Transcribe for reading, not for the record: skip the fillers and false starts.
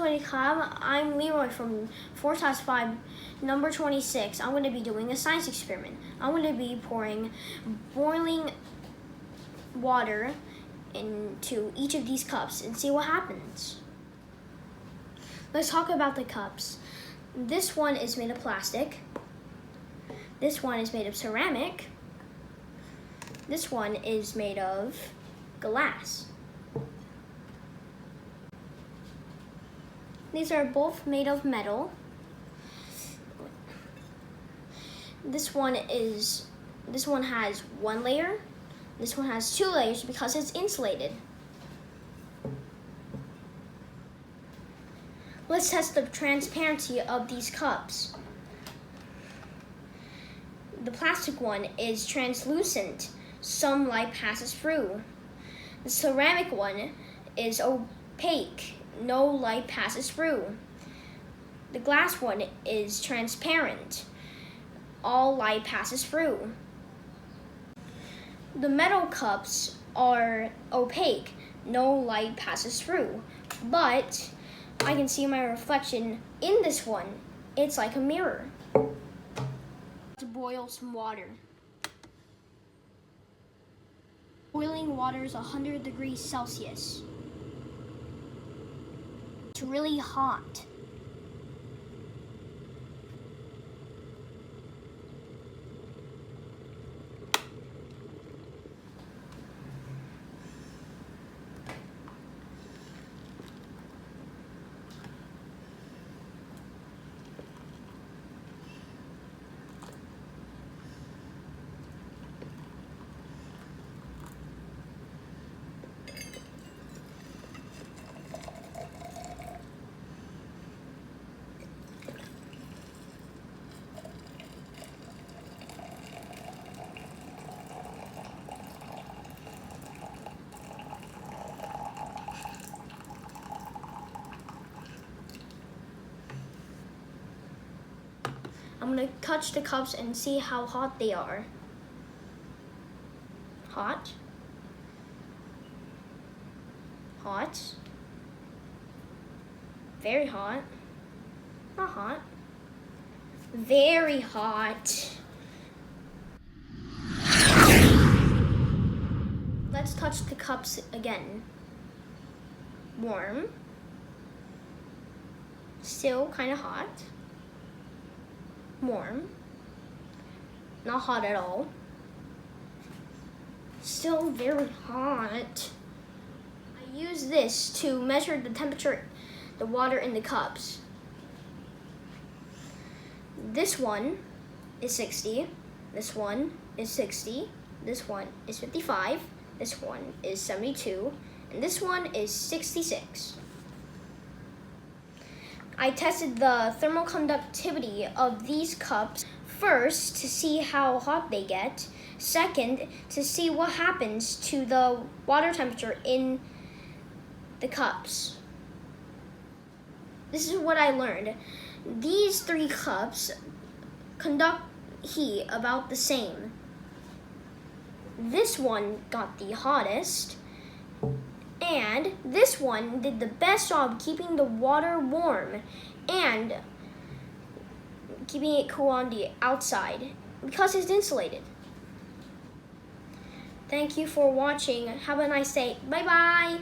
I'm Leroy from 4 times 5, number 26. I'm going to be doing a science experiment. I'm going to be pouring boiling water into each of these cups and see what happens. Let's talk about the cups. This one is made of plastic. This one is made of ceramic. This one is made of glass. These are both made of metal. This one has one layer. This one has 2 layers because it's insulated. Let's test the transparency of these cups. The plastic one is translucent. Some light passes through. The ceramic one is opaque. No light passes through. The glass one is transparent. All light passes through. The metal cups are opaque. No light passes through. But I can see my reflection in this one. It's like a mirror. To boil some water. Boiling water is 100 degrees Celsius. It's really hot. I'm going to touch the cups and see how hot they are. Hot. Hot. Very hot. Not hot. Very hot. Let's touch the cups again. Warm. Still kind of hot. Warm. Not hot at all. Still very hot. I use this to measure the temperature, the water in the cups. This one is 60. This one is 60. This one is 55. This one is 72. And this one is 66. I tested the thermal conductivity of these cups first to see how hot they get. Second, to see what happens to the water temperature in the cups. This is what I learned. These 3 cups conduct heat about the same. This one got the hottest. And this one did the best job keeping the water warm and keeping it cool on the outside because it's insulated. Thank you for watching. Have a nice day. Bye-bye.